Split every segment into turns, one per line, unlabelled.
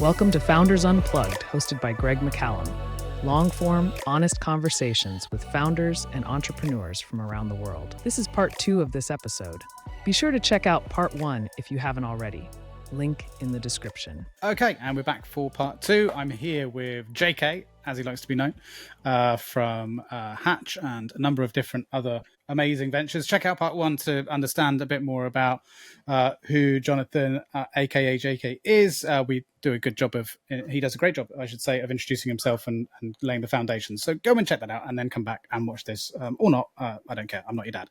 Welcome to Founders Unplugged, hosted by Greg McCallum. Long-form, honest conversations with founders and entrepreneurs from around the world. This is part 2 of this episode. Be sure to check out part 1 if you haven't already. Link in the description.
Okay, and we're back for part 2. I'm here with JK, as he likes to be known, from Haatch and a number of different other amazing ventures. Check out part 1 to understand a bit more about who Jonathan, aka JK, is. We do a good job he does a great job, I should say, of introducing himself and laying the foundation. So go and check that out and then come back and watch this. Or not, I don't care, I'm not your dad.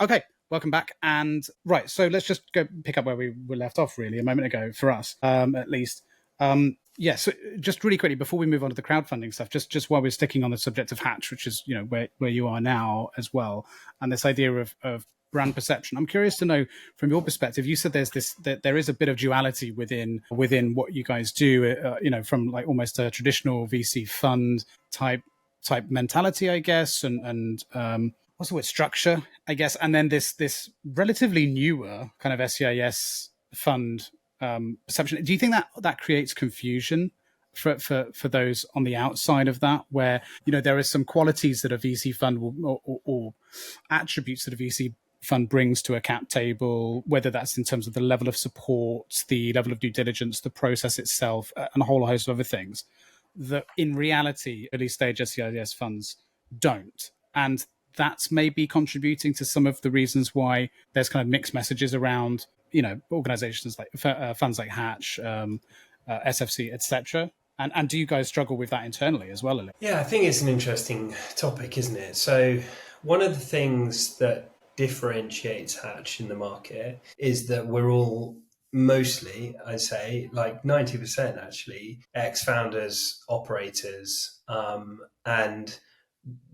Okay. Welcome back. And right, so let's just go pick up where we were left off really a moment ago for us, at least. So just really quickly before we move on to the crowdfunding stuff, just while we're sticking on the subject of Haatch, which is, you know, where you are now as well, and this idea of brand perception. I'm curious to know from your perspective, you said that there is a bit of duality within what you guys do, from like almost a traditional VC fund type mentality, I guess, and what's the word, structure, I guess, and then this relatively newer kind of SEIS fund perception. Do you think that creates confusion for those on the outside of that, where, you know, there are some qualities that a VC fund or attributes that a VC fund brings to a cap table, whether that's in terms of the level of support, the level of due diligence, the process itself, and a whole host of other things that in reality early stage SEIS funds don't, and that's maybe contributing to some of the reasons why there's kind of mixed messages around, you know, organizations like funds like Haatch, SFC, etc. And do you guys struggle with that internally as well?
Yeah, I think it's an interesting topic, isn't it? So one of the things that differentiates Haatch in the market is that we're all mostly, I say, like 90% actually, ex-founders, operators, and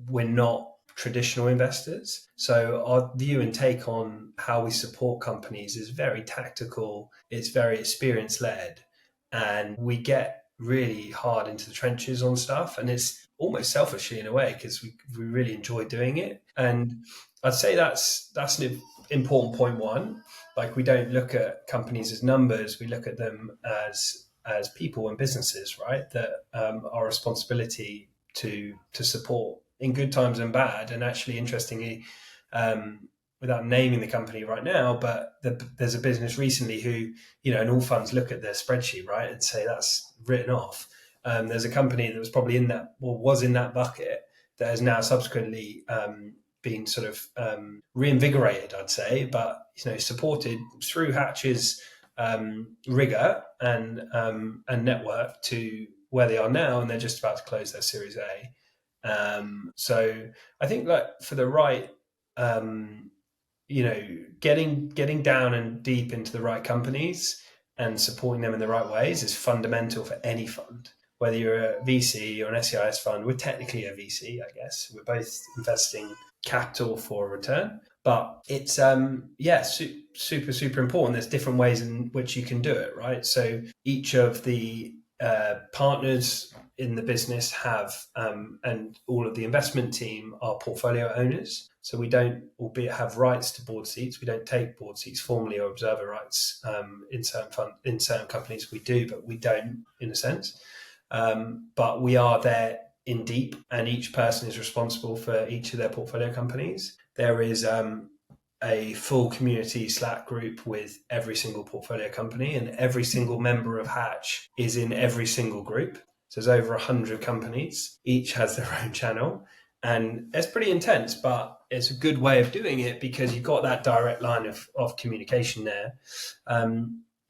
we're not traditional investors. So our view and take on how we support companies is very tactical. It's very experience led, and we get really hard into the trenches on stuff, and it's almost selfishly in a way because we really enjoy doing it. And I'd say that's an important point one. Like, we don't look at companies as numbers, we look at them as people and businesses, right? That our responsibility to support in good times and bad. And actually, interestingly, without naming the company right now, but there's a business recently who, you know, and all funds look at their spreadsheet, right, and say that's written off. There's a company that was probably was in that bucket that has now subsequently been sort of reinvigorated, I'd say, but, you know, supported through Haatch's rigor and network to where they are now, and they're just about to close their Series A. So I think, like, for the right, getting down and deep into the right companies and supporting them in the right ways is fundamental for any fund. Whether you're a VC or an SEIS fund, we're technically a VC, I guess. We're both investing capital for a return, but it's super, super important. There's different ways in which you can do it, right? So each of the partners in the business have, and all of the investment team are portfolio owners. So we don't, albeit have rights to board seats, we don't take board seats formally or observer rights in certain companies. We do, but we don't, in a sense. But we are there in deep, and each person is responsible for each of their portfolio companies. There is a full community Slack group with every single portfolio company, and every single member of Haatch is in every single group. So there's over 100 companies, each has their own channel, and it's pretty intense, but it's a good way of doing it because you've got that direct line of communication there.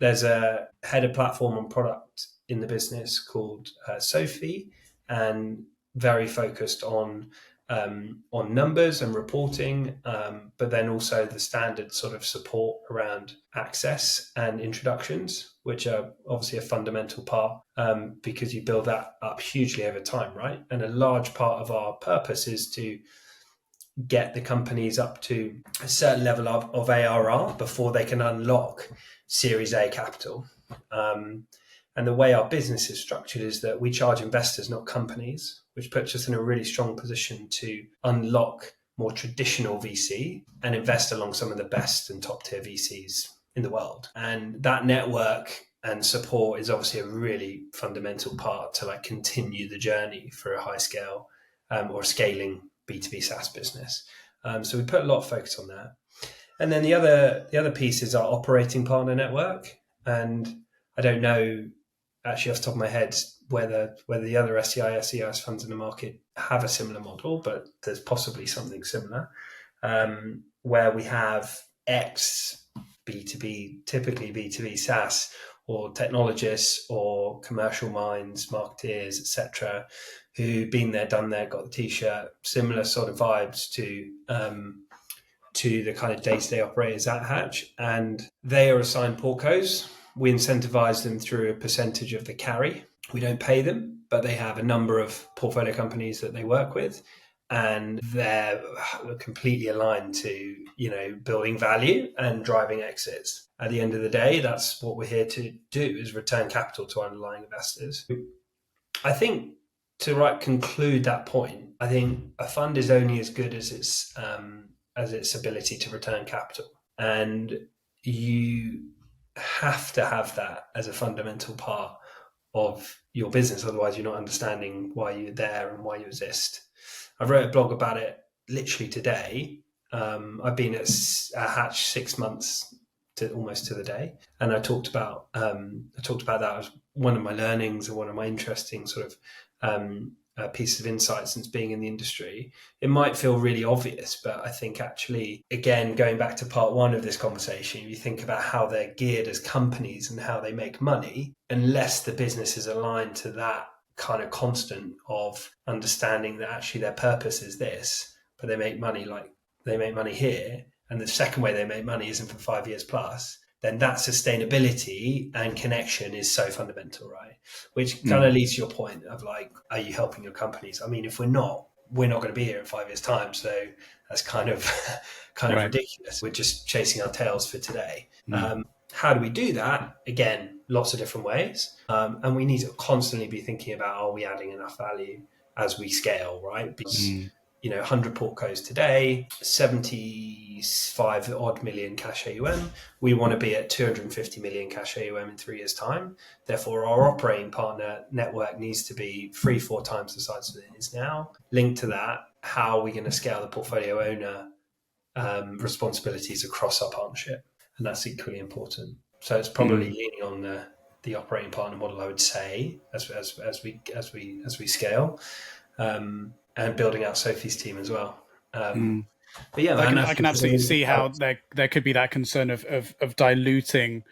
There's a head of platform and product in the business called Sophie, and very focused on numbers and reporting, but then also the standard sort of support around access and introductions, which are obviously a fundamental part, because you build that up hugely over time, right? And a large part of our purpose is to get the companies up to a certain level of ARR before they can unlock Series A capital. And the way our business is structured is that we charge investors, not companies, which puts us in a really strong position to unlock more traditional VC and invest along some of the best and top tier VCs in the world. And that network and support is obviously a really fundamental part to like continue the journey for a high scale or scaling B2B SaaS business. So we put a lot of focus on that. And then the other piece is our operating partner network. And I don't know actually off the top of my head whether the other SEIS funds in the market have a similar model, but there's possibly something similar, where we have ex B2B, typically B2B SaaS, or technologists or commercial minds, marketeers, etc., who've been there, done there, got the t-shirt, similar sort of vibes to the kind of day-to-day operators at Haatch. And they are assigned portcos. We incentivize them through a percentage of the carry. We don't pay them, but they have a number of portfolio companies that they work with, and they're completely aligned to, building value and driving exits. At the end of the day, that's what we're here to do, is return capital to underlying investors. I think to conclude that point, I think a fund is only as good as its ability to return capital. And you have to have that as a fundamental part of your business. Otherwise, you're not understanding why you're there and why you exist. I wrote a blog about it literally today. I've been at Haatch 6 months almost to the day, and I talked about that as one of my learnings and one of my interesting sort of pieces of insight since being in the industry. It might feel really obvious, but I think actually, again, going back to part one of this conversation, you think about how they're geared as companies and how they make money, unless the business is aligned to that kind of constant of understanding that actually their purpose is this, but they make money here, and the second way they make money isn't for 5 years plus, then that sustainability and connection is so fundamental, right? Which kind of leads to your point of are you helping your companies? I mean, if we're not going to be here in 5 years' time. So that's kind of right. Ridiculous. We're just chasing our tails for today. How do we do that? Again, lots of different ways. And we need to constantly be thinking about, are we adding enough value as we scale, right? Because 100 portcos today, 75 odd million cash AUM. We want to be at 250 million cash AUM in 3 years' time. Therefore, our operating partner network needs to be 3-4 times the size that it is now. Linked to that, how are we going to scale the portfolio owner responsibilities across our partnership? And that's equally important. So it's probably leaning on the operating partner model, I would say, as we scale. And building out Sophie's team as well. But yeah,
I can absolutely see how there could be that concern of diluting,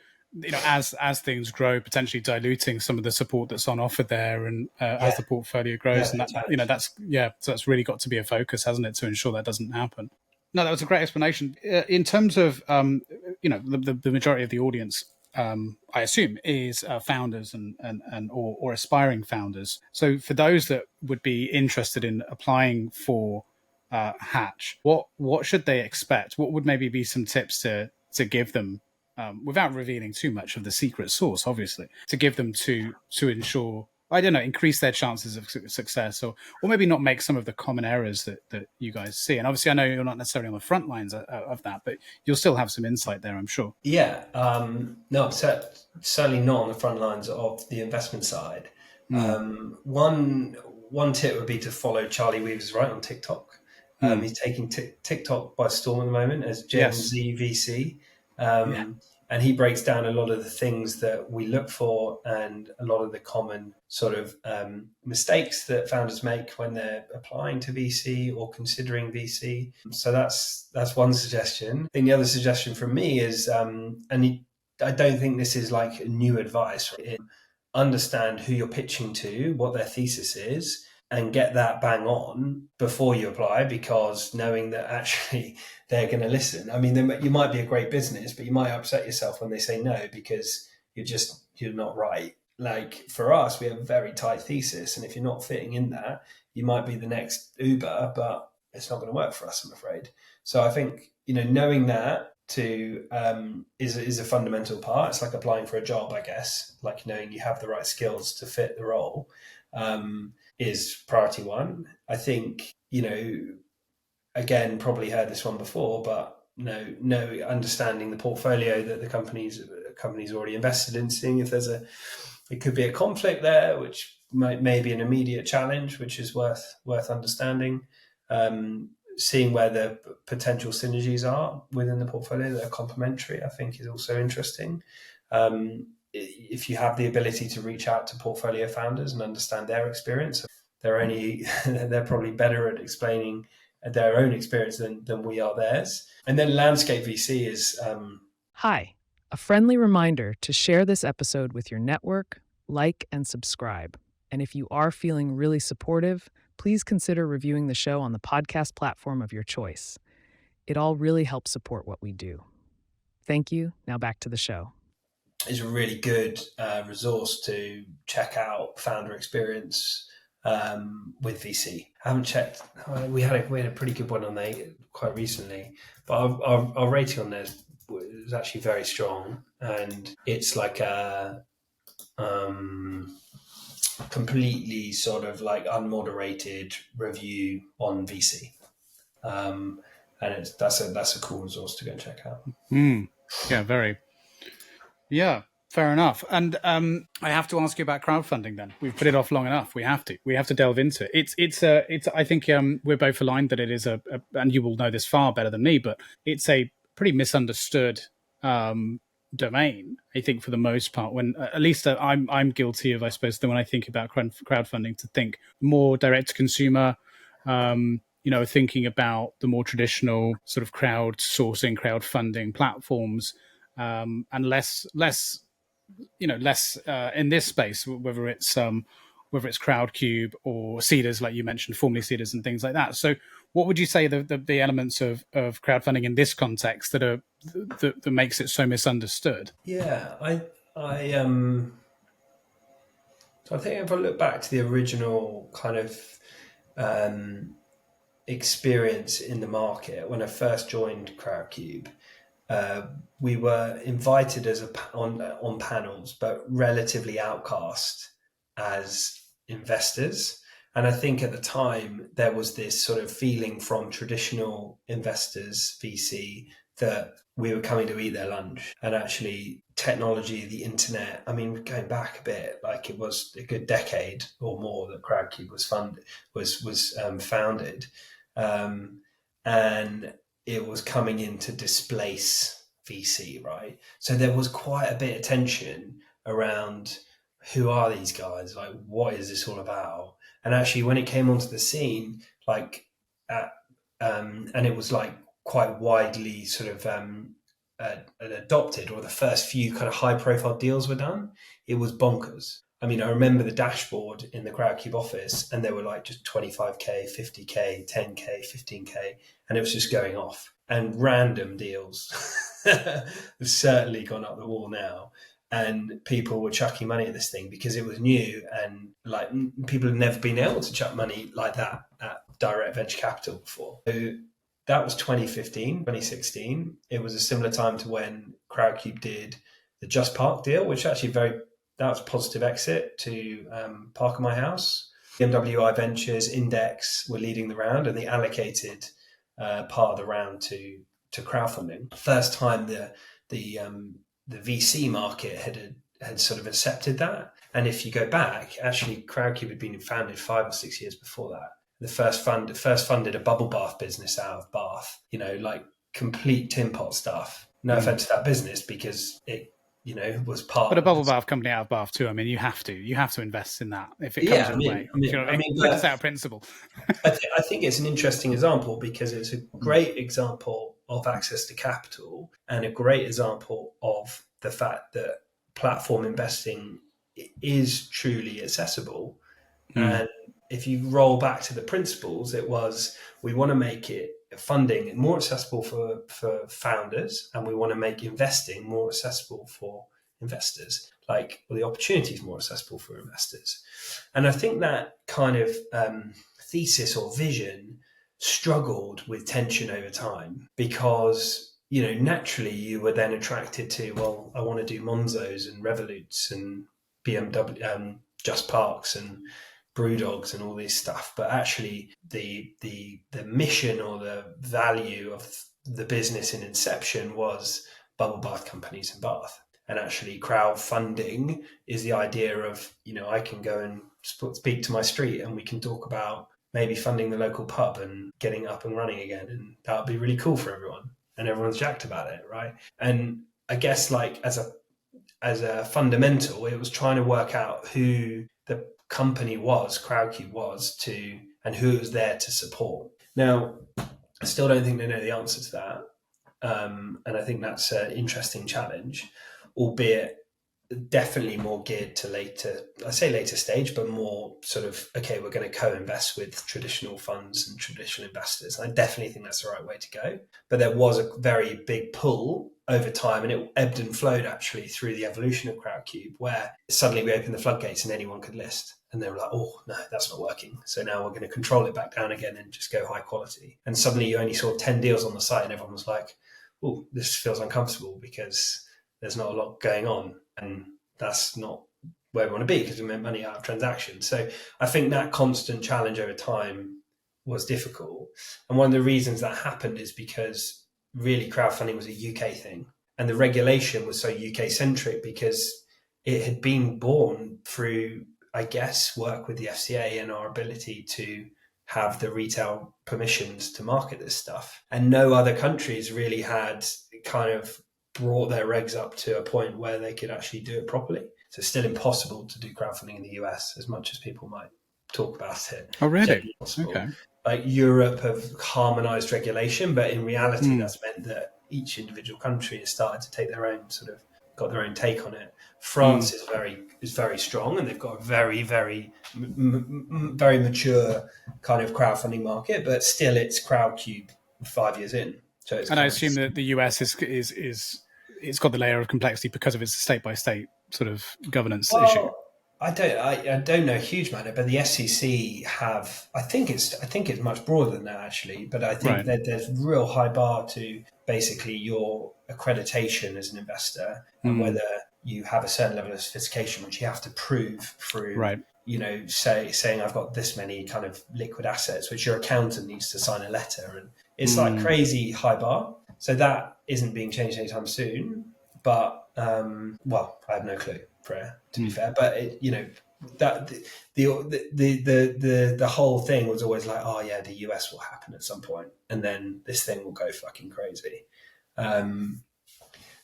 as things grow, potentially diluting some of the support that's on offer there, and as the portfolio grows, and that, so that's really got to be a focus, hasn't it, to ensure that doesn't happen. No, that was a great explanation. In terms of the majority of the audience, I assume, is founders and or aspiring founders. So for those that would be interested in applying for Haatch, what should they expect? What would maybe be some tips to give them, without revealing too much of the secret sauce, obviously, to give them to ensure, I don't know, increase their chances of success, or maybe not make some of the common errors that you guys see? And obviously, I know you're not necessarily on the front lines of that, but you'll still have some insight there, I'm sure.
Yeah, no, certainly not on the front lines of the investment side. One tip would be to follow Charlie Weaver's right on TikTok. He's taking TikTok by storm at the moment as Gen Z VC. And he breaks down a lot of the things that we look for and a lot of the common sort of mistakes that founders make when they're applying to VC or considering VC. So that's one suggestion. I think the other suggestion from me is, I don't think this is like new advice, right? Understand who you're pitching to, what their thesis is, and get that bang on before you apply, because knowing that actually they're going to listen. I mean, you might be a great business, but you might upset yourself when they say no because you're not right. Like for us, we have a very tight thesis, and if you're not fitting in that, you might be the next Uber, but it's not going to work for us, I'm afraid. So I think, knowing that is a fundamental part. It's like applying for a job, I guess, like knowing you have the right skills to fit the role. Is priority one. I think, again, probably heard this one before, but understanding the portfolio that the companies company's already invested in, seeing if it could be a conflict there, which may be an immediate challenge, which is worth understanding. Seeing where the potential synergies are within the portfolio that are complementary, I think, is also interesting. If you have the ability to reach out to portfolio founders and understand their experience, they're probably better at explaining their own experience than we are theirs. And then Landscape VC is...
Hi, a friendly reminder to share this episode with your network, like and subscribe. And if you are feeling really supportive, please consider reviewing the show on the podcast platform of your choice. It all really helps support what we do. Thank you. Now back to the show.
Is a really good resource to check out founder experience with VC. I haven't checked. We had a pretty good one on there quite recently, but our rating on there is actually very strong, and it's like a completely sort of like unmoderated review on VC, and that's a cool resource to go and check out.
Yeah, very. Yeah, fair enough. And I have to ask you about crowdfunding. Then we've put it off long enough. We have to delve into it. It's. I think we're both aligned that it is and you will know this far better than me, but it's a pretty misunderstood domain, I think, for the most part. When at least I'm guilty of, I suppose, that when I think about crowdfunding, to think more direct to consumer, thinking about the more traditional sort of crowdsourcing, crowdfunding platforms, and less in this space, whether it's Crowdcube or Seeders, like you mentioned, formerly Seeders, and things like that. So what would you say the elements of crowdfunding in this context that makes it so misunderstood?
Yeah, so I think if I look back to the original kind of experience in the market when I first joined Crowdcube, we were invited on panels, but relatively outcast as investors. And I think at the time there was this sort of feeling from traditional investors, VC, that we were coming to eat their lunch. And actually technology, the internet, I mean, going back a bit, like it was a good decade or more that Crowdcube was founded. And it was coming in to displace VC, right? So there was quite a bit of tension around who are these guys? Like, what is this all about? And actually, when it came onto the scene, and it was like quite widely sort of adopted, or the first few kind of high-profile deals were done, it was bonkers. I mean, I remember the dashboard in the Crowdcube office, and there were like just 25K, 50K, 10K, 15K, and it was just going off. And random deals have certainly gone up the wall now. And people were chucking money at this thing because it was new, and like people had never been able to chuck money like that at direct venture capital before. So that was 2015, 2016. It was a similar time to when Crowdcube did the Just Park deal, which actually that was a positive exit to Park My House. MWI Ventures, Index were leading the round, and they allocated part of the round to crowdfunding. First time the VC market had sort of accepted that. And if you go back, actually Crowdcube had been founded 5 or 6 years before that. The first funded a bubble bath business out of Bath, like complete tin pot stuff. No offense to that business, because it, was part.
But a bubble bath company out of Bath too. I mean, you have to invest in that if it comes your way. It's out of principle.
I think it's an interesting example because it's a great example of access to capital and a great example of the fact that platform investing is truly accessible. And if you roll back to the principles, it was, we want to make it funding more accessible for founders, and we want to make investing more accessible for investors, the opportunities more accessible for investors. And I think that kind of thesis or vision struggled with tension over time because, naturally you were then attracted to, well, I want to do Monzos and Revoluts and BMW, Just Parks and BrewDogs and all this stuff, but actually the mission or the value of the business in inception was bubble bath companies in Bath. And actually crowdfunding is the idea of, I can go and speak to my street and we can talk about maybe funding the local pub and getting up and running again. And that would be really cool for everyone. And everyone's jacked about it, right? And I guess like as a fundamental, it was trying to work out who the company was, Crowdcube was, and who it was there to support. Now, I still don't think they know the answer to that. And I think that's an interesting challenge, albeit definitely more geared to later stage, but more sort of, okay, we're going to co-invest with traditional funds and traditional investors. I definitely think that's the right way to go. But there was a very big pull over time, and it ebbed and flowed actually through the evolution of Crowdcube, where suddenly we opened the floodgates and anyone could list. And they were like, oh, no, that's not working. So now we're going to control it back down again and just go high quality. And suddenly you only saw 10 deals on the site and everyone was like, oh, this feels uncomfortable because there's not a lot going on. And that's not where we want to be because we make money out of transactions. So I think that constant challenge over time was difficult. And one of the reasons that happened is because really crowdfunding was a UK thing. And the regulation was so UK centric because it had been born through, I guess, work with the FCA and our ability to have the retail permissions to market this stuff. And no other countries really had kind of brought their regs up to a point where they could actually do it properly. So it's still impossible to do crowdfunding in the US as much as people might talk about it.
Oh, really? Okay.
Like Europe have harmonized regulation, but in reality, that's meant that each individual country has started to take their own got their own take on it. France is very strong, and they've got a very, very, very mature kind of crowdfunding market, but still it's Crowdcube 5 years in. So
and I assume that the US is it's got the layer of complexity because of its state by state sort of governance issue.
I don't know a huge amount, but the SEC have. I think it's much broader than that actually. But I think that there's real high bar to basically your accreditation as an investor and whether you have a certain level of sophistication, which you have to prove through. Saying I've got this many kind of liquid assets, which your accountant needs to sign a letter, and it's like crazy high bar. So that isn't being changed anytime soon. But I have no clue, Freya, to be fair. But that the whole thing was always like, oh yeah, the US will happen at some point, and then this thing will go fucking crazy.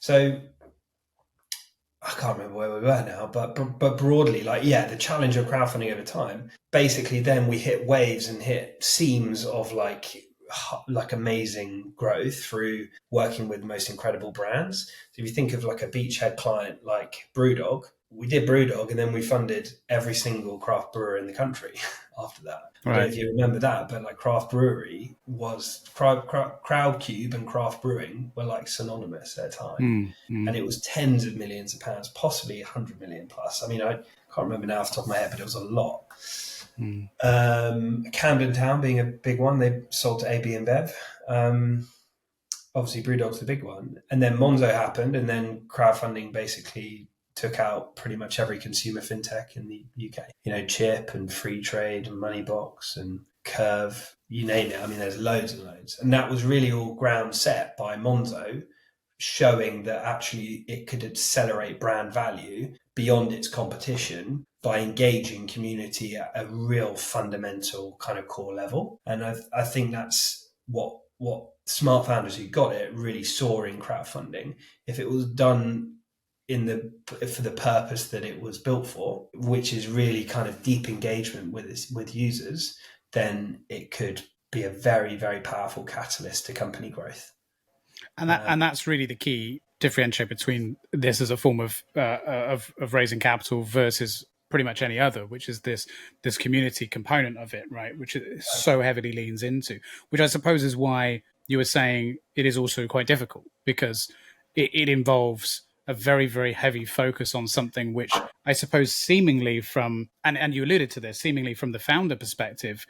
So I can't remember where we were now, but broadly, the challenge of crowdfunding over time. Basically, then we hit waves and hit seams of like amazing growth through working with the most incredible brands. So if you think of like a beachhead client like BrewDog, we did BrewDog and then we funded every single craft brewer in the country after that. Right. I don't know if you remember that, but like craft brewery was Crowdcube and craft brewing were like synonymous at a time. And it was tens of millions of pounds, possibly 100 million plus. I mean, I can't remember now off the top of my head, but it was a lot. Camden Town being a big one, they sold to AB InBev. Obviously BrewDog's the big one, and then Monzo happened, and then crowdfunding basically took out pretty much every consumer fintech in the UK. Chip and Free Trade and Moneybox and Curve, you name it. I mean, there's loads and loads, and that was really all ground set by Monzo, showing that actually it could accelerate brand value beyond its competition by engaging community at a real fundamental kind of core level. And I think that's what smart founders who got it really saw in crowdfunding. If it was done for the purpose that it was built for, which is really kind of deep engagement with users, then it could be a very, very powerful catalyst to company growth.
And that's really the key differentiator between this as a form of raising capital versus pretty much any other, which is this community component of it, right? Which it so heavily leans into, which I suppose is why you were saying it is also quite difficult, because it involves a very, very heavy focus on something which I suppose seemingly from, and you alluded to this, seemingly from the founder perspective,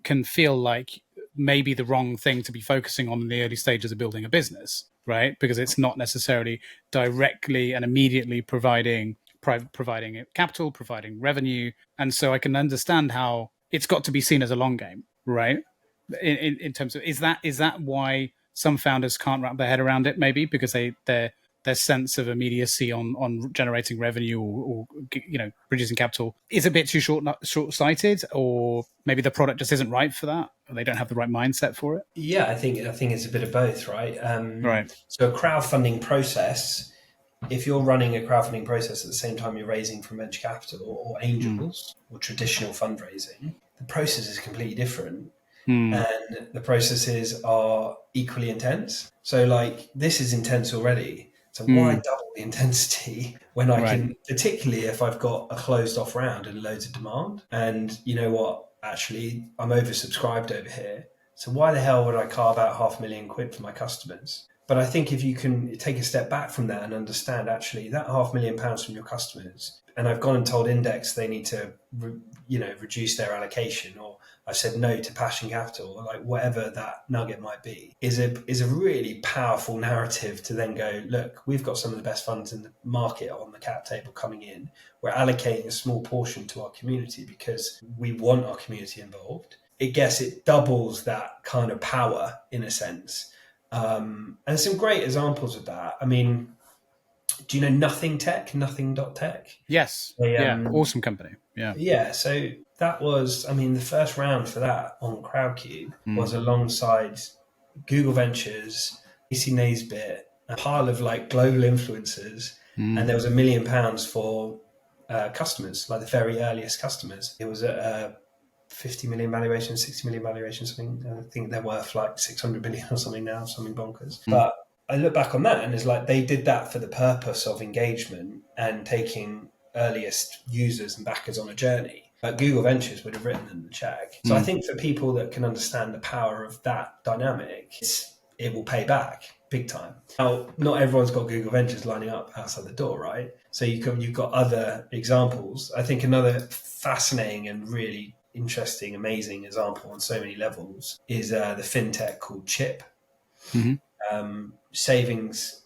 can feel like maybe the wrong thing to be focusing on in the early stages of building a business, right? Because it's not necessarily directly and immediately providing capital, providing revenue. And so I can understand how it's got to be seen as a long game, right? In terms of, is that why some founders can't wrap their head around it, maybe because they're their sense of immediacy on generating revenue or producing capital is a bit too short-sighted, or maybe the product just isn't right for that, or they don't have the right mindset for it?
Yeah, I think it's a bit of both, right?
Right.
So a crowdfunding process, if you're running a crowdfunding process at the same time you're raising from venture capital or angels or traditional fundraising, the process is completely different. And the processes are equally intense. So like, this is intense already. So why double the intensity when I can, particularly if I've got a closed off round and loads of demand, and you know what, actually I'm oversubscribed over here. So why the hell would I carve out £500,000 for my customers? But I think if you can take a step back from that and understand actually that £500,000 from your customers, and I've gone and told Index they need to, reduce their allocation, or I've said no to Passion Capital, or like whatever that nugget might be, is a really powerful narrative to then go, look, we've got some of the best funds in the market on the cap table coming in. We're allocating a small portion to our community because we want our community involved. I guess it doubles that kind of power in a sense. And some great examples of that. I mean, do you know Nothing Tech, Nothing.tech?
Yes. Awesome company. Yeah.
Yeah. So that was, the first round for that on CrowdCube was alongside Google Ventures, AC Naisbitt, a pile of like global influencers. And there was £1 million for customers, like the very earliest customers. It was a 50 million valuation, 60 million valuation, something. I think they're worth like 600 million or something now, something bonkers. But I look back on that and it's like they did that for the purpose of engagement and taking earliest users and backers on a journey. But Google Ventures would have written them the check. So I think for people that can understand the power of that dynamic, it will pay back big time. Now, not everyone's got Google Ventures lining up outside the door, right? So you've got other examples. I think another fascinating and really interesting, amazing example on so many levels is the fintech called Chip. Savings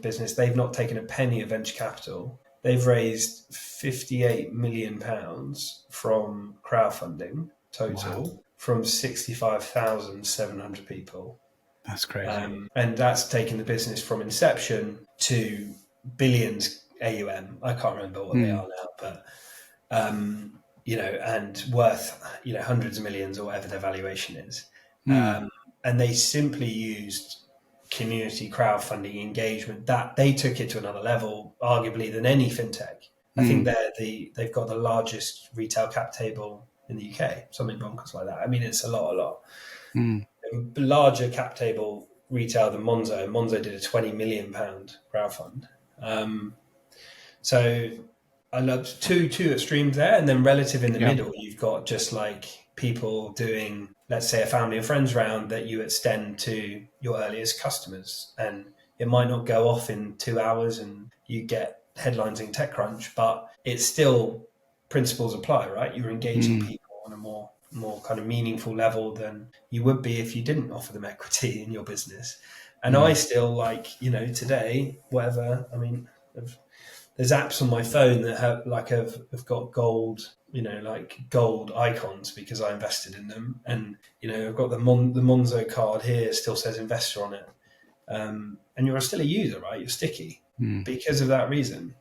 business. They've not taken a penny of venture capital. They've raised £58 million from crowdfunding total from 65,700 people.
That's crazy.
And that's taken the business from inception to billions AUM. I can't remember what they are now, but and worth hundreds of millions or whatever their valuation is. And they simply used community crowdfunding engagement. That they took it to another level, arguably, than any fintech. I think they've got the largest retail cap table in the UK, something bonkers like that. I mean, it's a lot. Larger cap table retail than Monzo. Monzo did a £20 million crowdfund. So I love two extremes there, and then relative in the middle, you've got just like people doing, let's say, a family and friends round that you extend to your earliest customers, and it might not go off in 2 hours and you get headlines in TechCrunch, but it's still principles apply, right? You're engaging people on a more kind of meaningful level than you would be if you didn't offer them equity in your business. And I still today, whatever, there's apps on my phone that have got gold, gold icons because I invested in them. And, I've got the Monzo card here, still says investor on it. And you're still a user, right? You're sticky because of that reason.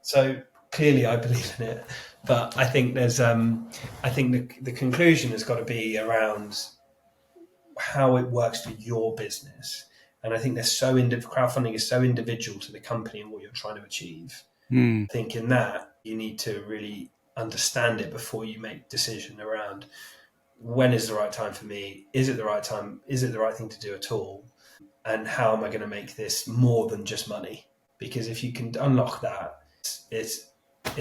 So clearly I believe in it, but I think there's, the conclusion has got to be around how it works for your business. And I think crowdfunding is so individual to the company and what you're trying to achieve. I think in that you need to really understand it before you make decision around when is the right time for me? Is it the right time? Is it the right thing to do at all? And how am I going to make this more than just money? Because if you can unlock that, it's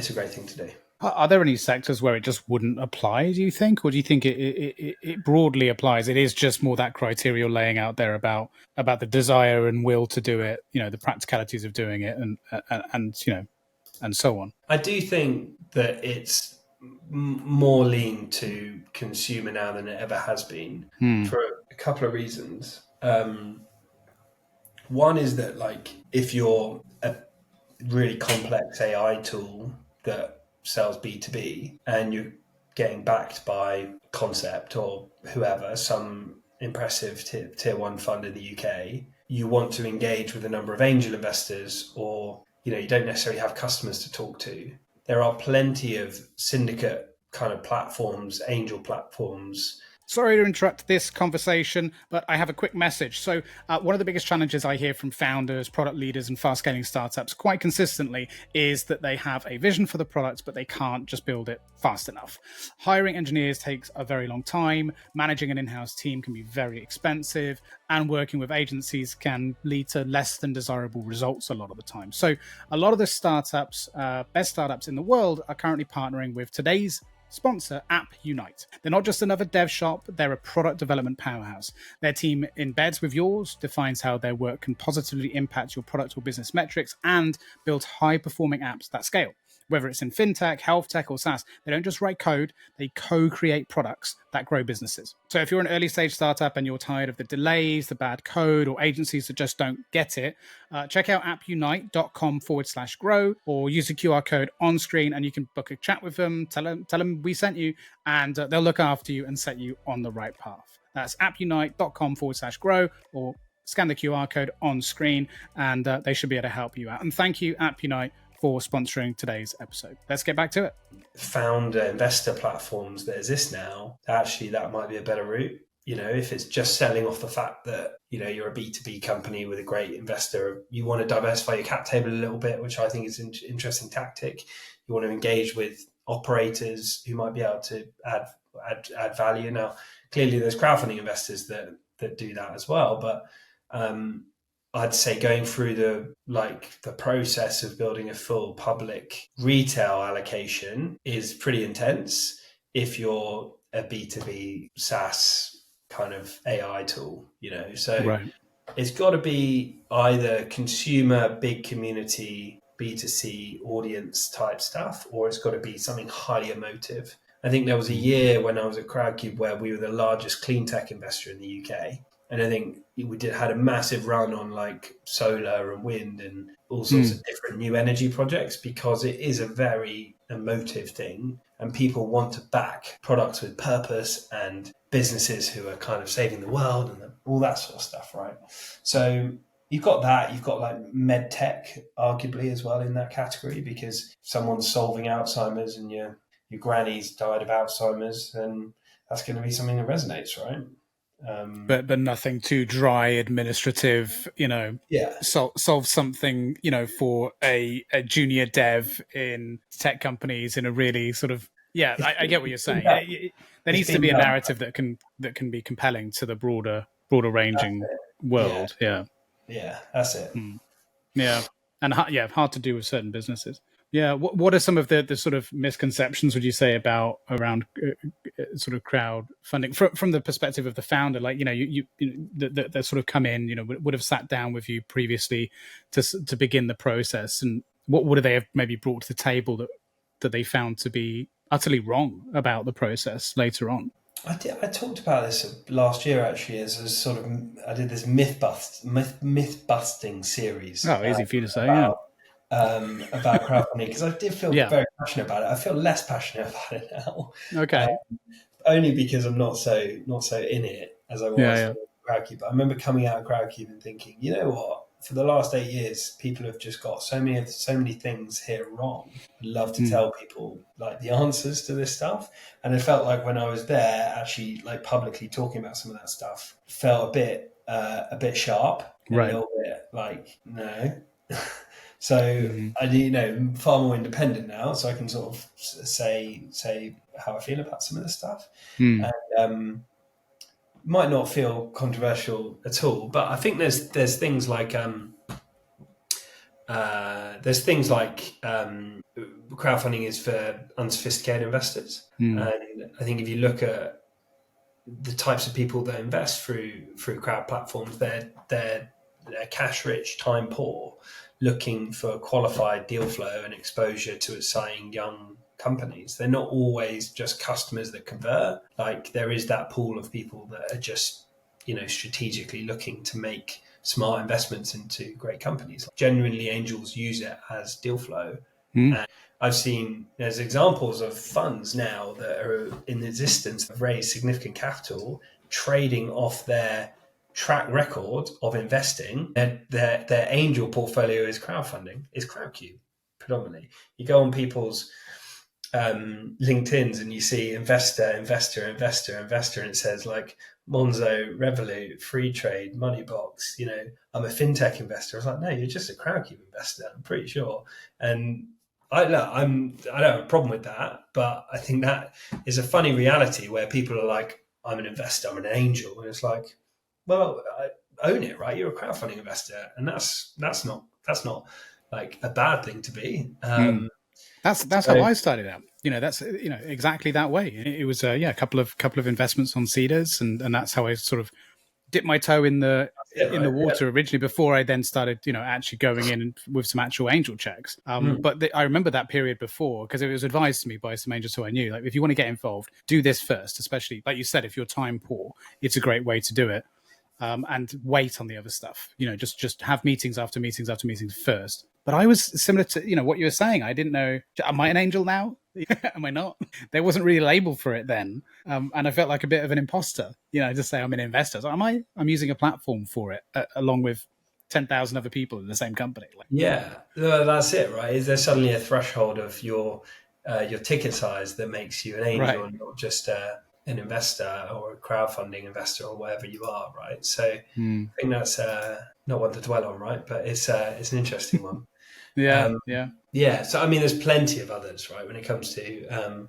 a great thing to do.
Are there any sectors where it just wouldn't apply, do you think? Or do you think it broadly applies? It is just more that criteria you're laying out there about the desire and will to do it, the practicalities of doing it and so on.
I do think that it's more lean to consumer now than it ever has been for a couple of reasons. One is that if you're a really complex AI tool that sells B2B and you're getting backed by Concept or whoever, some impressive tier one fund in the UK, you want to engage with a number of angel investors, or you don't necessarily have customers to talk to, there are plenty of syndicate kind of platforms, angel platforms.
Sorry to interrupt this conversation, but I have a quick message. So one of the biggest challenges I hear from founders, product leaders, and fast-scaling startups quite consistently is that they have a vision for the product, but they can't just build it fast enough. Hiring engineers takes a very long time. Managing an in-house team can be very expensive, and working with agencies can lead to less than desirable results a lot of the time. So a lot of the startups, best startups in the world, are currently partnering with today's sponsor, AppUnite. They're not just another dev shop, they're a product development powerhouse. Their team embeds with yours, defines how their work can positively impact your product or business metrics, and build high-performing apps that scale. Whether it's in fintech, health tech, or SaaS, they don't just write code, they co-create products that grow businesses. So if you're an early stage startup and you're tired of the delays, the bad code, or agencies that just don't get it, check out appunite.com/grow, or use the QR code on screen and you can book a chat with them, tell them we sent you, and they'll look after you and set you on the right path. That's appunite.com/grow, or scan the QR code on screen and they should be able to help you out. And thank you, AppUnite, for sponsoring today's episode. Let's get back to it.
Founder investor platforms that exist now, actually that might be a better route. If it's just selling off the fact that you're a B2B company with a great investor, you want to diversify your cap table a little bit, which I think is an interesting tactic. You want to engage with operators who might be able to add value. Now clearly there's crowdfunding investors that do that as well, but I'd say going through the process of building a full public retail allocation is pretty intense if you're a B2B SaaS kind of AI tool, So
Right.
It's got to be either consumer, big community, B2C audience type stuff, or it's got to be something highly emotive. I think there was a year when I was at Crowdcube where we were the largest clean tech investor in the UK. And I think we had a massive run on like solar and wind and all sorts of different new energy projects, because it is a very emotive thing and people want to back products with purpose and businesses who are kind of saving the world and all that sort of stuff, right? So you've got that. You've got like med tech arguably as well in that category, because if someone's solving Alzheimer's and your granny's died of Alzheimer's, then that's going to be something that resonates, right?
But nothing too dry, administrative, solve something, for a junior dev in tech companies in a really sort of, I get what you're saying. There needs to be a narrative that can be compelling to the broader ranging world. Yeah,
that's it.
Yeah, and hard to do with certain businesses. Yeah, what are some of the sort of misconceptions, would you say, around sort of crowdfunding from the perspective of the founder? Like, that sort of come in, would have sat down with you previously to begin the process, and what would they have maybe brought to the table that they found to be utterly wrong about the process later on?
I talked about this last year actually, as a sort of, I did this myth busting series.
Oh, easy for you to say, yeah.
About crowdfunding, because I did feel very passionate about it. I feel less passionate about it now.
Okay.
Only because I'm not so in it as I was in Crowdcube. But I remember coming out of Crowdcube and thinking, you know what? For the last 8 years, people have just got so many things here wrong. I'd love to tell people like the answers to this stuff. And it felt like when I was there, actually like publicly talking about some of that stuff felt a bit sharp,
right?
A little bit like no. So I far more independent now, so I can sort of say how I feel about some of this stuff. And might not feel controversial at all, but I think there's things like crowdfunding is for unsophisticated investors, and I think if you look at the types of people that invest through crowd platforms, they're cash rich, time poor, looking for qualified deal flow and exposure to exciting young companies. They're not always just customers that convert. Like there is that pool of people that are just, strategically looking to make smart investments into great companies. Genuinely, angels use it as deal flow. And I've seen there's examples of funds now that are in existence that have raised significant capital, trading off their track record of investing, their angel portfolio is crowdfunding, is Crowdcube predominantly. You go on people's LinkedIn's and you see investor, and it says like Monzo, Revolut, Free Trade, Moneybox, I'm a fintech investor. I was like, no, you're just a Crowdcube investor, I'm pretty sure. And I don't have a problem with that, but I think that is a funny reality where people are like, I'm an investor, I'm an angel. And it's like, well, own it, right? You're a crowdfunding investor. And that's not like a bad thing to be.
That's how I started out. That's exactly that way. It was a couple of investments on Cedars, and that's how I sort of dipped my toe in the water originally before I then started actually going in with some actual angel checks. But I remember that period before because it was advised to me by some angels who I knew, like, if you want to get involved, do this first, especially like you said, if you're time poor, it's a great way to do it. And wait on the other stuff, just have meetings after meetings after meetings first. But I was similar to, what you were saying. I didn't know, am I an angel now? Am I not? There wasn't really a label for it then. And I felt like a bit of an imposter, just say I'm an investor. So I'm using a platform for it along with 10,000 other people in the same company.
Yeah, that's it, right? Is there suddenly a threshold of your ticket size that makes you an angel and not just an investor or a crowdfunding investor or whatever you are, right? So I think that's not one to dwell on, right? But it's an interesting one.
Yeah.
So I mean, there's plenty of others, right? When it comes to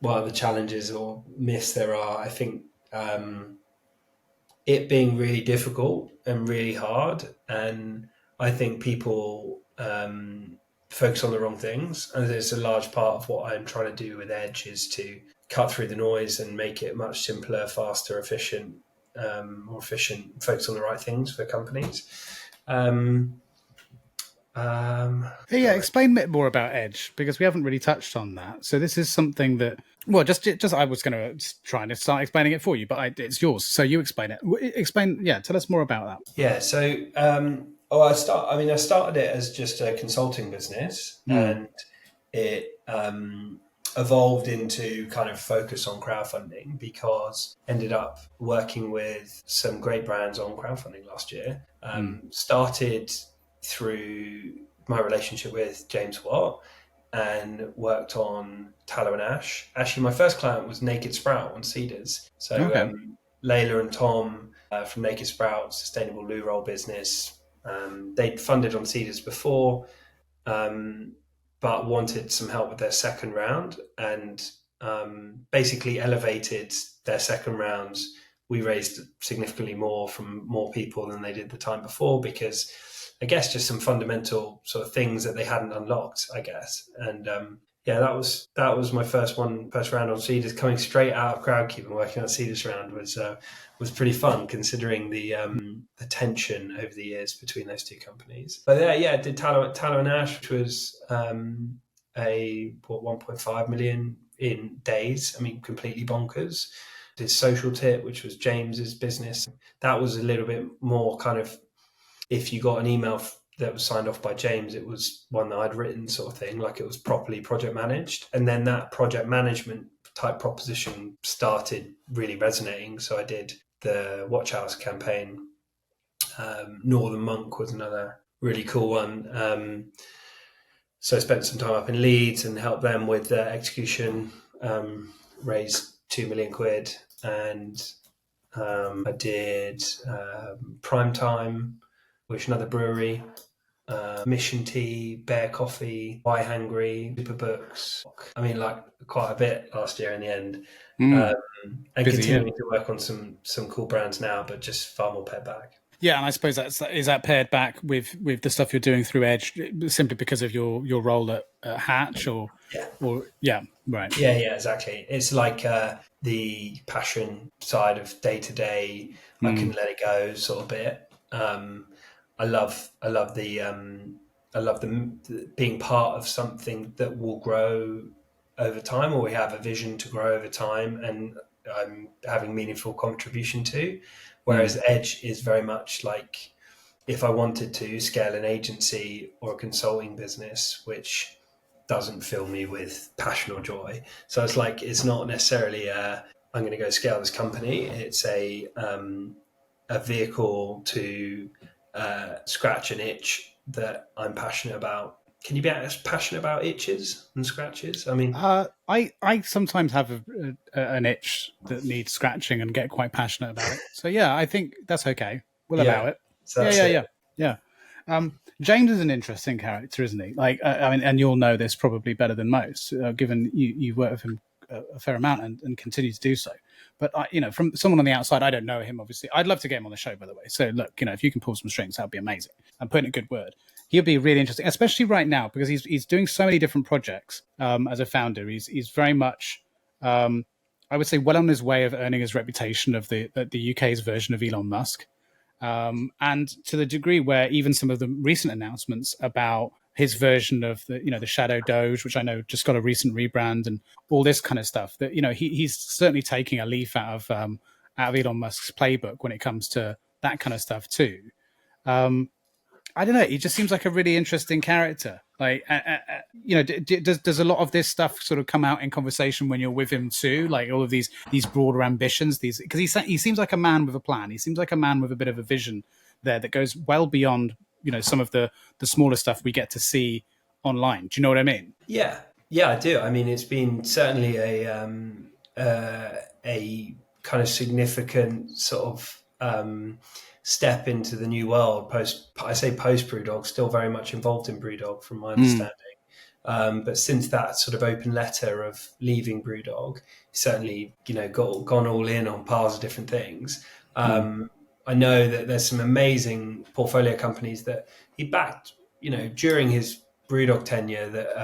what other challenges or myths there are, I think it being really difficult and really hard, and I think people focus on the wrong things. And there's a large part of what I'm trying to do with Edge is to cut through the noise and make it much simpler, faster, efficient, more efficient, focus on the right things for companies.
Explain a bit more about Edge, because we haven't really touched on that. So this is something that, well, just I was going to try and start explaining it for you, but it's yours. So you explain it. Tell us more about that.
Yeah. So, I started it as just a consulting business, and it evolved into kind of focus on crowdfunding because ended up working with some great brands on crowdfunding last year. Started through my relationship with James Watt and worked on Tallow and Ash. Actually, my first client was Naked Sprout on Cedars. So Layla and Tom from Naked Sprout, sustainable loo roll business, they'd funded on Cedars before, but wanted some help with their second round and basically elevated their second rounds. We raised significantly more from more people than they did the time before because I guess just some fundamental sort of things that they hadn't unlocked, I guess. And that was my first round on Cedars. Coming straight out of Crowdcube and working on Cedars round was pretty fun considering the tension over the years between those two companies. But did Tallow and Ash, which was 1.5 million in days. I mean, completely bonkers. Did Social Tip, which was James's business. That was a little bit more kind of, if you got an email that was signed off by James, it was one that I'd written sort of thing, like it was properly project managed. And then that project management type proposition started really resonating. So I did the Watch House campaign. Northern Monk was another really cool one. So I spent some time up in Leeds and helped them with their execution, raised 2 million quid. And I did Primetime, which is another brewery, Mission Tea, Bear Coffee, Why Hungry, Superbooks. I mean, like quite a bit last year in the end. And continuing to work on some cool brands now, but just far more pared back.
Yeah, and I suppose is that paired back with the stuff you're doing through Edge simply because of your role at Haatch right.
Yeah, exactly. It's like the passion side of day to day. I can let it go sort of bit. I love the being part of something that will grow over time, or we have a vision to grow over time, and I'm having meaningful contribution to. Whereas Edge is very much like if I wanted to scale an agency or a consulting business, which doesn't fill me with passion or joy. So it's like, it's not necessarily I'm going to go scale this company. It's a vehicle to scratch an itch that I'm passionate about. Can you be as passionate about itches and scratches? I mean,
I sometimes have an itch that needs scratching and get quite passionate about it. So yeah, I think that's okay. We'll allow it.
So that's
Yeah. James is an interesting character, isn't he? Like, I mean, and you'll know this probably better than most, given you've worked with him a fair amount and continue to do so. But from someone on the outside, I don't know him. Obviously, I'd love to get him on the show. By the way, so look, if you can pull some strings, that'd be amazing. I'm putting a good word. He'll be really interesting, especially right now because he's doing so many different projects as a founder. He's very much, I would say, well on his way of earning his reputation of the UK's version of Elon Musk. And to the degree where even some of the recent announcements about his version of the Shadow Doge, which I know just got a recent rebrand and all this kind of stuff, that he's certainly taking a leaf out of Elon Musk's playbook when it comes to that kind of stuff too. I don't know. He just seems like a really interesting character. Like, does a lot of this stuff sort of come out in conversation when you're with him too? Like all of these broader ambitions, because he seems like a man with a plan. He seems like a man with a bit of a vision there that goes well beyond some of the smaller stuff we get to see online. Do you know what I mean?
Yeah, I do. I mean, it's been certainly a kind of significant sort of step into the new world post BrewDog, still very much involved in BrewDog from my understanding. But since that sort of open letter of leaving BrewDog, certainly, gone all in on piles of different things. I know that there's some amazing portfolio companies that he backed, during his BrewDog tenure that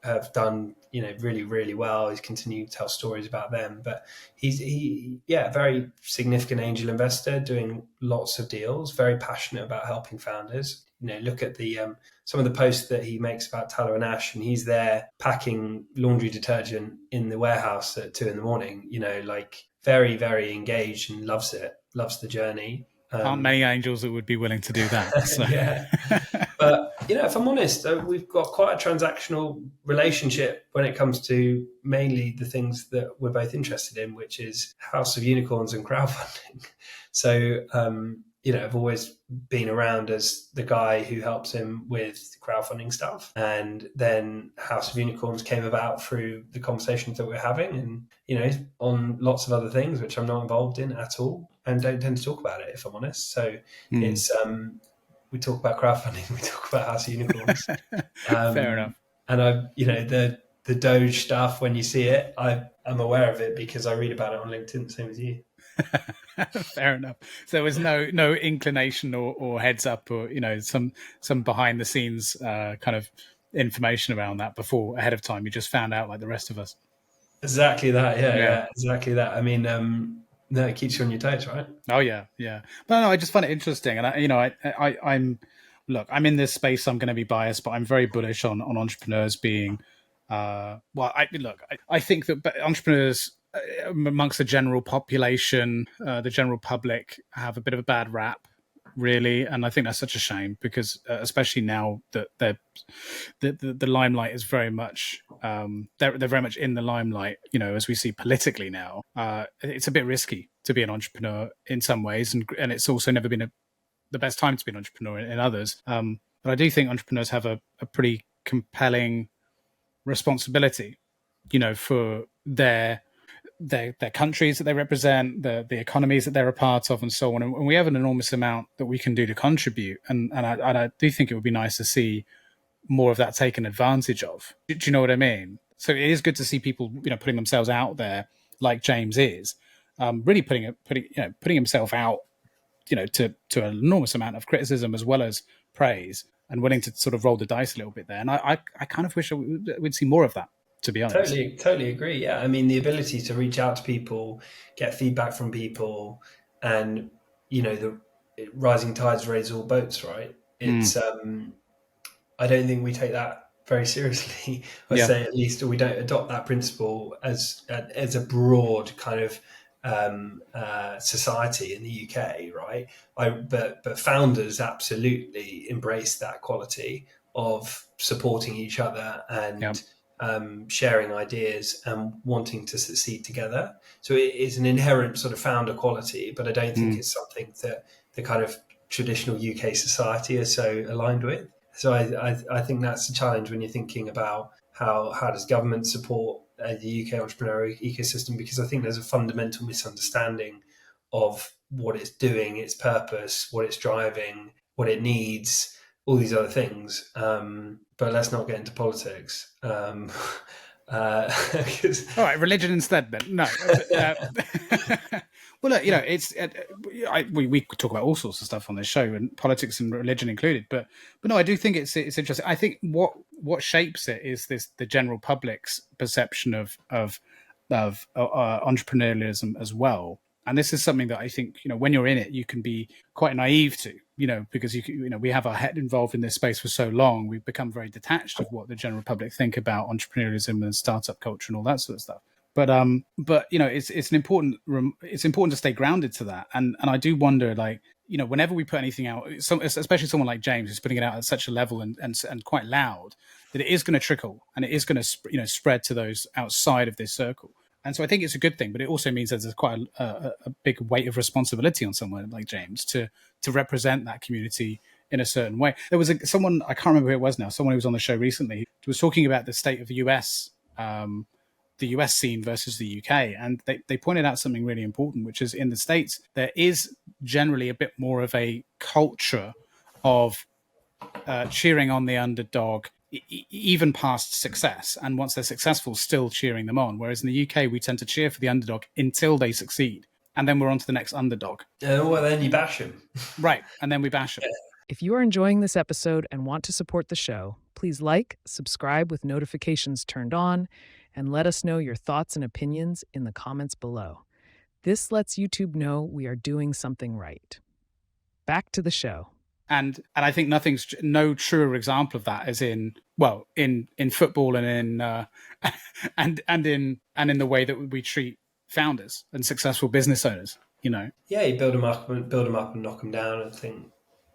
have done, really, really well. He's continued to tell stories about them, but he's a very significant angel investor doing lots of deals, very passionate about helping founders. Look at the some of the posts that he makes about tallow and ash, and he's there packing laundry detergent in the warehouse at 2 a.m. Like very, very engaged and loves the journey.
Aren't many angels that would be willing to do that. So.
Yeah. But, if I'm honest, we've got quite a transactional relationship when it comes to mainly the things that we're both interested in, which is House of Unicorns and crowdfunding. So, I've always been around as the guy who helps him with crowdfunding stuff. And then House of Unicorns came about through the conversations that we're having and, on lots of other things, which I'm not involved in at all and don't tend to talk about it, if I'm honest. So it's, we talk about crowdfunding, we talk about House of Unicorns.
Fair enough.
And the Doge stuff, when you see it, I'm aware of it because I read about it on LinkedIn, same as you.
Fair enough. So there was no inclination or heads up or some behind the scenes kind of information around that before ahead of time. You just found out like the rest of us.
Exactly that. Yeah, exactly that. I mean, no, it keeps you on your toes, right?
Oh yeah. But no, I just find it interesting, and I'm in this space. I'm going to be biased, but I'm very bullish on entrepreneurs being. I think that entrepreneurs amongst the general population, the general public, have a bit of a bad rap, really, and I think that's such a shame because, especially now that the limelight is very much they're very much in the limelight. As we see politically now, it's a bit risky to be an entrepreneur in some ways, and it's also never been the best time to be an entrepreneur in others. But I do think entrepreneurs have a pretty compelling responsibility, for their countries that they represent, the economies that they're a part of, and so on. And we have an enormous amount that we can do to contribute. And I do think it would be nice to see more of that taken advantage of. Do you know what I mean? So it is good to see people, putting themselves out there, like James is, really putting himself out, to an enormous amount of criticism as well as praise, and willing to sort of roll the dice a little bit there. And I kind of wish we'd see more of that, to be honest.
Totally agree. Yeah. I mean, the ability to reach out to people, get feedback from people, and, the rising tides raise all boats, right? It's, I don't think we take that very seriously. I'd say at least, or we don't adopt that principle as a broad kind of society in the UK, right? But founders absolutely embrace that quality of supporting each other and sharing ideas and wanting to succeed together. So it is an inherent sort of founder quality, but I don't think it's something that the kind of traditional UK society is so aligned with. So I think that's a challenge when you're thinking about how does government support the UK entrepreneurial ecosystem, because I think there's a fundamental misunderstanding of what it's doing, its purpose, what it's driving, what it needs, all these other things. But let's not get into politics.
All right, religion instead then. No. Well, look, it's we could talk about all sorts of stuff on this show, and politics and religion included. But no, I do think it's interesting. I think what shapes it is the general public's perception of entrepreneurialism as well. And this is something that I think, when you're in it, you can be quite naive to, because we have our head involved in this space for so long, we've become very detached of what the general public think about entrepreneurialism and startup culture and all that sort of stuff. But it's important to stay grounded to that. And I do wonder, whenever we put anything out, especially someone like James who's putting it out at such a level and quite loud, that it is going to trickle and it is going to spread to those outside of this circle. And so I think it's a good thing, but it also means that there's quite a big weight of responsibility on someone like James to represent that community in a certain way. There was someone, I can't remember who it was now, someone who was on the show recently, who was talking about the state of the US scene versus the UK. And they pointed out something really important, which is in the States, there is generally a bit more of a culture of cheering on the underdog, even past success, and once they're successful, still cheering them on. Whereas in the UK, we tend to cheer for the underdog until they succeed, and then we're on to the next underdog.
Well, then you bash them.
Right, and then we bash them.
If you are enjoying this episode and want to support the show, please subscribe with notifications turned on, and let us know your thoughts and opinions in the comments below. This lets YouTube know we are doing something right. Back to the show.
And I think no truer example of that is in football and in the way that we treat founders and successful business owners.
Yeah, you build them up and knock them down. I think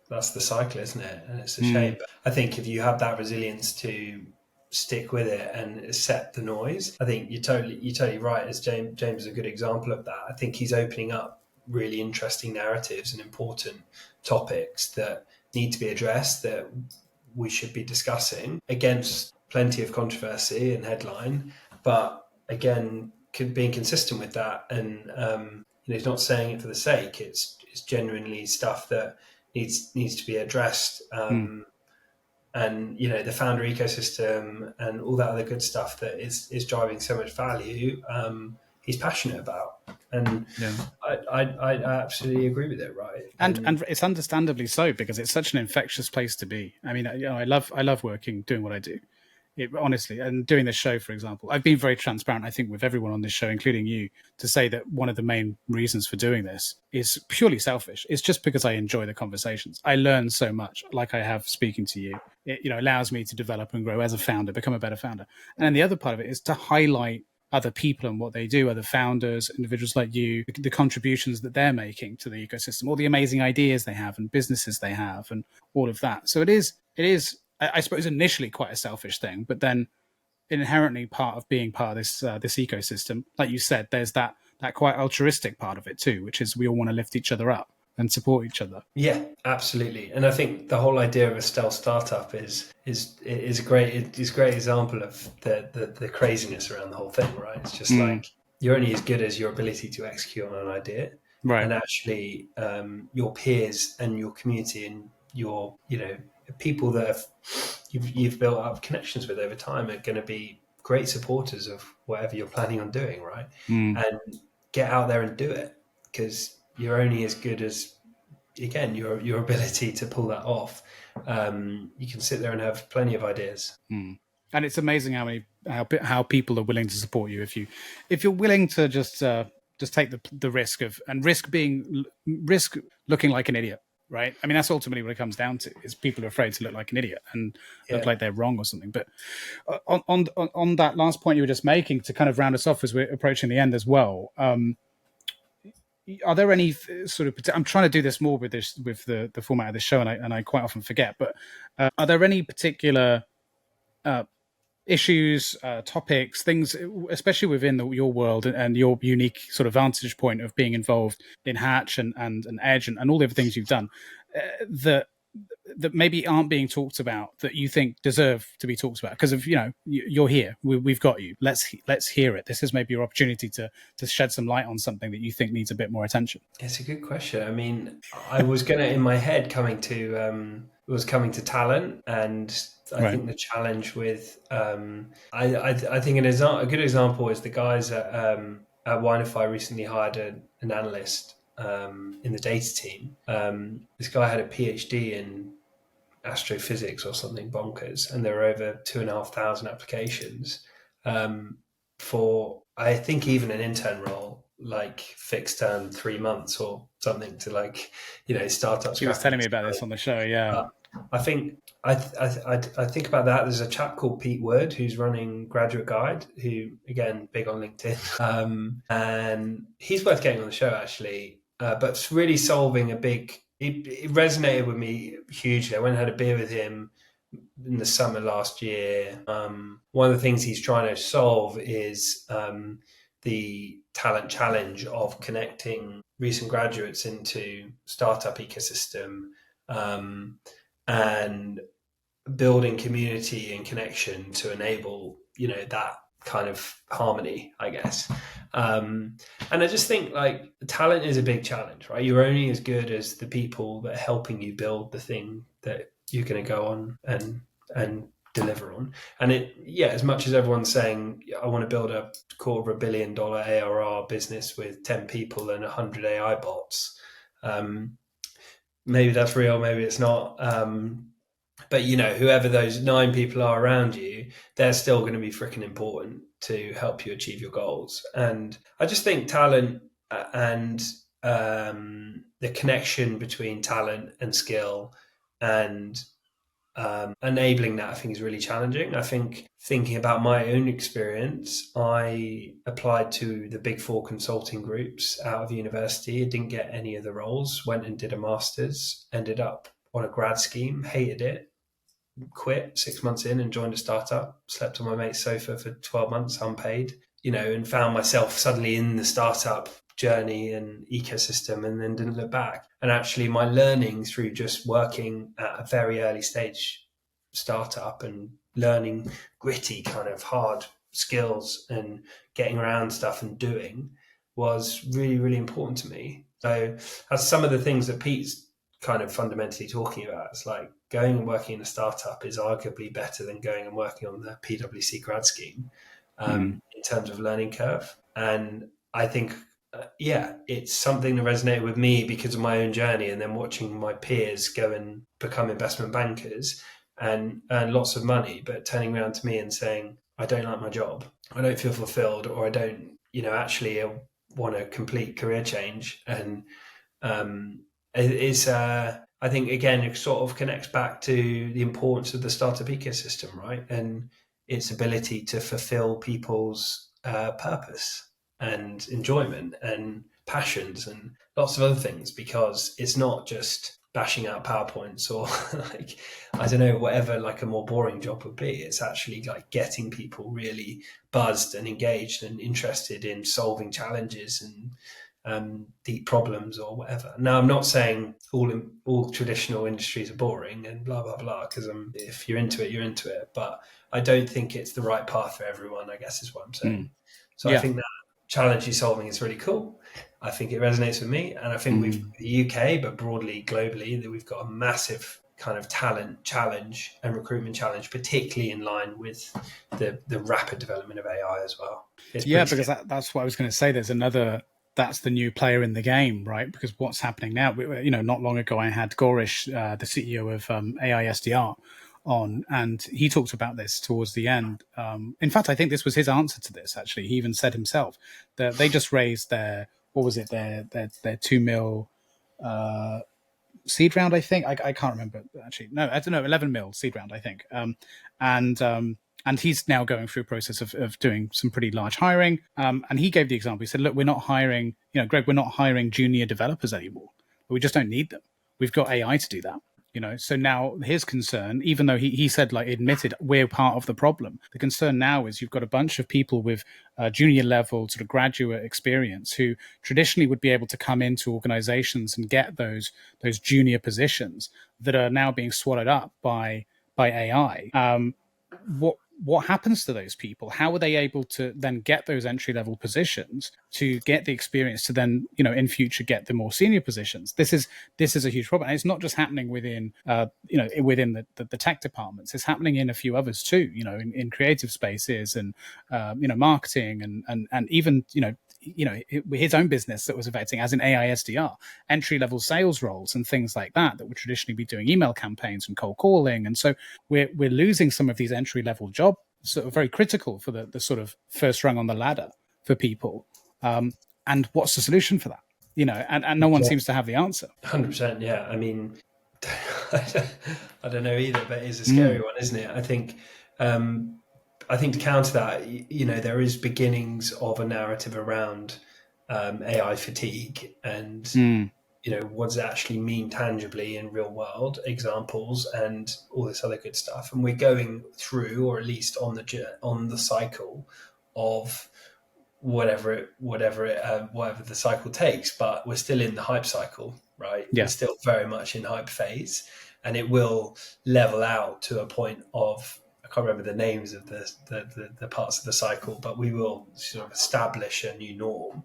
that's the cycle, isn't it? And it's a shame. But I think if you have that resilience to stick with it and accept the noise, I think you're totally right. As James is a good example of that. I think he's opening up really interesting narratives and important topics that need to be addressed, that we should be discussing against plenty of controversy and headline, but again, being consistent with that. And he's not saying it for the sake. It's genuinely stuff that needs to be addressed. And the founder ecosystem and all that other good stuff that is driving so much value, he's passionate about. And I absolutely agree with it, right?
And it's understandably so, because it's such an infectious place to be. I mean, I love doing what I do. Honestly, and doing this show, for example, I've been very transparent, I think, with everyone on this show, including you, to say that one of the main reasons for doing this is purely selfish. It's just because I enjoy the conversations. I learn so much, like I have speaking to you. It allows me to develop and grow as a founder, become a better founder. And then the other part of it is to highlight other people and what they do, other founders, individuals like you, the contributions that they're making to the ecosystem, all the amazing ideas they have and businesses they have and all of that. So it is, I suppose, initially quite a selfish thing, but then inherently part of being part of this ecosystem. Like you said, there's that quite altruistic part of it too, which is we all want to lift each other up and support each other.
Yeah, absolutely. And I think the whole idea of a stealth startup is a great example of the craziness around the whole thing, right? It's just like you're only as good as your ability to execute on an idea,
right?
And actually, your peers and your community and your people that you've built up connections with over time are going to be great supporters of whatever you're planning on doing, right? And get out there and do it, because you're only as good as, again, your ability to pull that off. You can sit there and have plenty of ideas.
And it's amazing how people are willing to support you if you're willing to just take the risk risk looking like an idiot. Right. I mean, that's ultimately what it comes down to, is people are afraid to look like an idiot and look like they're wrong or something. But on that last point you were just making, to kind of round us off as we're approaching the end as well, are there any sort of, I'm trying to do this more with the format of the show, and I quite often forget, but are there any particular issues, topics, things, especially within your world and your unique sort of vantage point of being involved in Haatch and Edge and all the other things you've done, that maybe aren't being talked about that you think deserve to be talked about because of you're here, we've got you, let's hear it. This is maybe your opportunity to shed some light on something that you think needs a bit more attention.
It's a good question. I mean, I was gonna in my head coming to talent, and I think the challenge with I think a good example is the guys at Wineify recently hired an analyst in the data team. This guy had a PhD in astrophysics or something bonkers, and there were over 2,500 applications for, I think, even an intern role, like fixed term 3 months or something to startups.
He was telling me about this on the show. Yeah,
I think I think about that. There's a chap called Pete Wood who's running Graduate Guide, who again big on LinkedIn, and he's worth getting on the show actually. But it's really solving a big. It resonated with me hugely. I went and had a beer with him in the summer last year. One of the things he's trying to solve is the talent challenge of connecting recent graduates into startup ecosystem and building community and connection to enable that kind of harmony, I guess. And I just think talent is a big challenge, right? You're only as good as the people that are helping you build the thing that you're going to go on and deliver on. And as much as everyone's saying, I want to build a $250 million ARR business with 10 people and 100 AI bots. Maybe that's real, maybe it's not. But whoever those 9 people are around you, they're still going to be freaking important to help you achieve your goals. And I just think talent and the connection between talent and skill and enabling that, I think, is really challenging. I think thinking about my own experience, I applied to the Big Four consulting groups out of university. I didn't get any of the roles, went and did a master's, ended up on a grad scheme, hated it, quit 6 months in and joined a startup, slept on my mate's sofa for 12 months unpaid, and found myself suddenly in the startup journey and ecosystem, and then didn't look back. And actually my learning through just working at a very early stage startup and learning gritty kind of hard skills and getting around stuff and doing was really, really important to me. So that's some of the things that Pete's kind of fundamentally talking about. It's like going and working in a startup is arguably better than going and working on the PwC grad scheme in terms of learning curve. And I think, it's something that resonated with me because of my own journey, and then watching my peers go and become investment bankers and earn lots of money, but turning around to me and saying, I don't like my job, I don't feel fulfilled, or I don't, actually want a complete career change. And I think, again, it sort of connects back to the importance of the startup ecosystem, right? And its ability to fulfill people's purpose and enjoyment and passions and lots of other things, because it's not just bashing out PowerPoints or I don't know, whatever a more boring job would be. It's actually getting people really buzzed and engaged and interested in solving challenges and deep problems or whatever. Now, I'm not saying all traditional industries are boring and blah, blah, blah, because if you're into it, you're into it. But I don't think it's the right path for everyone, I guess is what I'm saying. So I think that challenge you're solving is really cool. I think it resonates with me. And I think we've, the UK, but broadly globally, that we've got a massive kind of talent challenge and recruitment challenge, particularly in line with the rapid development of AI as well.
Because that's what I was going to say. That's the new player in the game, right? Because what's happening now, not long ago I had Gorish, the CEO of AI SDR, on, and he talked about this towards the end. In fact, I think this was his answer to this, actually. He even said himself that they just raised their 2 mil seed round, I think. I can't remember, actually. No, I don't know, 11 mil seed round, I think. And he's now going through a process of doing some pretty large hiring. And he gave the example. He said, look, we're not hiring, Greg, we're not hiring junior developers anymore. But we just don't need them. We've got AI to do that. So now his concern, even though he said, like, admitted we're part of the problem, the concern now is you've got a bunch of people with junior level sort of graduate experience who traditionally would be able to come into organizations and get those junior positions that are now being swallowed up by AI. What happens to those people? How are they able to then get those entry level positions, to get the experience, to then, in future get the more senior positions? This is a huge problem. And it's not just happening within within the tech departments. It's happening in a few others too. In creative spaces and marketing and even his own business that was affecting, as in AI SDR, entry-level sales roles and things like that would traditionally be doing email campaigns and cold calling. And so we're losing some of these entry-level jobs, sort of very critical for the sort of first rung on the ladder for people. And what's the solution for that? And no one seems to have the answer.
100%, yeah. I mean, I don't know either, but it's a scary one, isn't it? I think to counter that, there is beginnings of a narrative around AI fatigue and, what does it actually mean tangibly in real world examples and all this other good stuff. And we're going through, or at least on the cycle of whatever the cycle takes, but we're still in the hype cycle, right?
Yeah.
We're still very much in hype phase, and it will level out to a point of, I can't remember the names of the parts of the cycle, but we will sort of establish a new norm.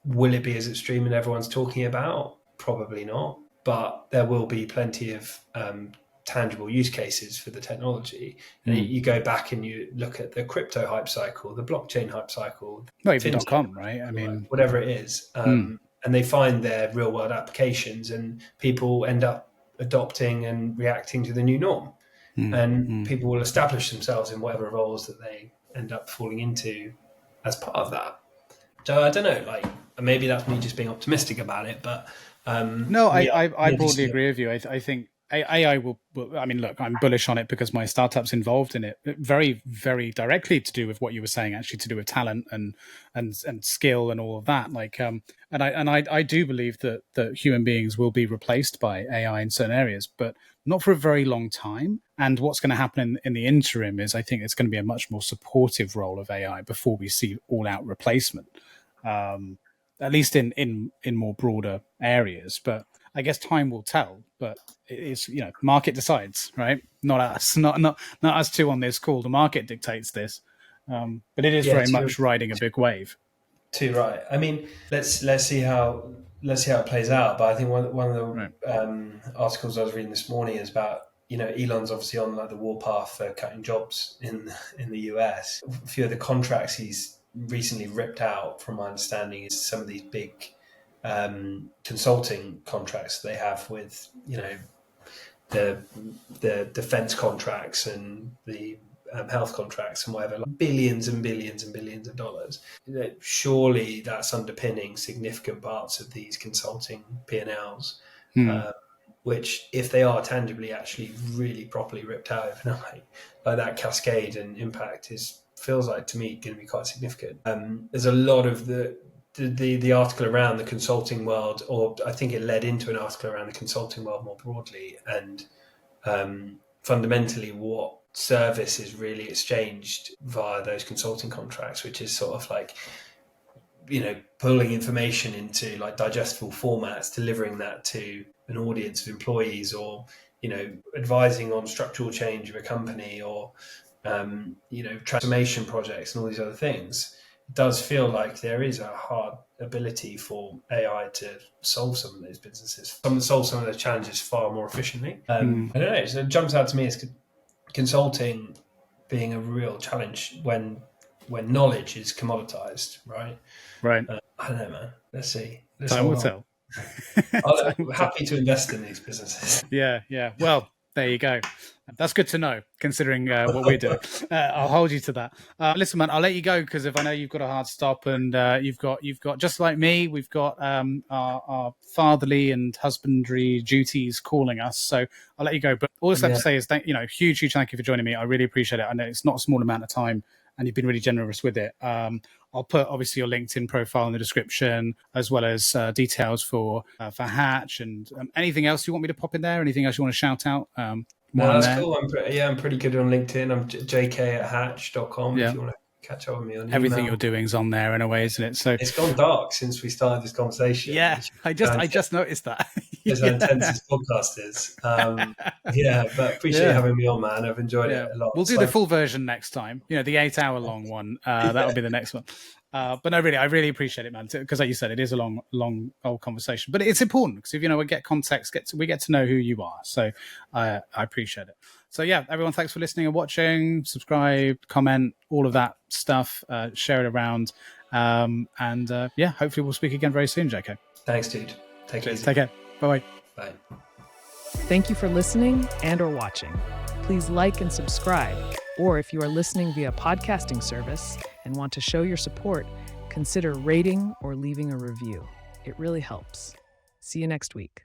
Will it be as extreme as everyone's talking about? Probably not, but there will be plenty of tangible use cases for the technology. And you go back and you look at the crypto hype cycle, the blockchain hype cycle,
not even .com, right? I mean,
whatever it is, and they find their real world applications, and people end up adopting and reacting to the new norm. And people will establish themselves in whatever roles that they end up falling into as part of that. So I don't know, like, maybe that's me just being optimistic about it, but
no, I broadly agree with you. I think AI will, I mean, look, I'm bullish on it because my startup's involved in it very, very directly, to do with what you were saying, actually, to do with talent and skill and all of that. Like, and I do believe that human beings will be replaced by AI in certain areas, but not for a very long time. And what's going to happen in the interim is, I think it's going to be a much more supportive role of AI before we see all out replacement. At least in more broader areas, but I guess time will tell. But it's, market decides, right? Not us, not us two on this call. The market dictates this, but it is very much riding a big wave.
Too right. I mean, let's see how it plays out. But I think one of the articles I was reading this morning is about, Elon's obviously on like the warpath for cutting jobs in the US. A few of the contracts he's recently ripped out, from my understanding, is some of these big consulting contracts they have with, the defense contracts and the health contracts and whatever, like billions and billions and billions of dollars. Surely that's underpinning significant parts of these consulting P&Ls, which, if they are tangibly actually really properly ripped out overnight, like that cascade and impact feels like, to me, going to be quite significant. There's a lot of the article around the consulting world, or I think it led into an article around the consulting world more broadly, and fundamentally what service is really exchanged via those consulting contracts, which is sort of like, pulling information into like digestible formats, delivering that to an audience of employees, or, advising on structural change of a company, or transformation projects and all these other things. It does feel like there is a hard ability for AI to solve some of those businesses, solve some of those challenges far more efficiently. I don't know. So it jumps out to me as consulting being a real challenge when knowledge is commoditized, right?
Right.
I don't know, man. Let's see.
Time will tell.
I'm happy to invest in these businesses.
Yeah. Well, there you go. That's good to know, considering what we're doing. I'll hold you to that. Listen, man, I'll let you go, because if I know you've got a hard stop, and you've got just like me, we've got our fatherly and husbandry duties calling us. So I'll let you go. But all I have to say is, huge thank you for joining me. I really appreciate it. I know it's not a small amount of time and you've been really generous with it. I'll put obviously your LinkedIn profile in the description, as well as details for Haatch and anything else you want me to pop in there. Anything else you want to shout out?
No, that's cool. I'm pretty good on LinkedIn. I'm jk@haatch.com if you want to catch up with me on email.
Everything you're doing is on there in a way, isn't it? So
it's gone dark since we started this conversation.
Yeah, I just noticed that.
As intense as podcast is. But appreciate having me on, man. I've enjoyed it a lot.
We'll do the full version next time. The 8-hour long one. That'll be the next one. But no, really, I really appreciate it, man. Because like you said, it is a long old conversation, but it's important because if we get context, we get to know who you are. So I appreciate it. So yeah, everyone, thanks for listening and watching. Subscribe, comment, all of that stuff. Share it around, and hopefully we'll speak again very soon, JK.
Thanks, dude. Take it easy.
Take care. Bye.
Bye.
Thank you for listening and/or watching. Please like and subscribe, or if you are listening via podcasting service and want to show your support, consider rating or leaving a review. It really helps. See you next week.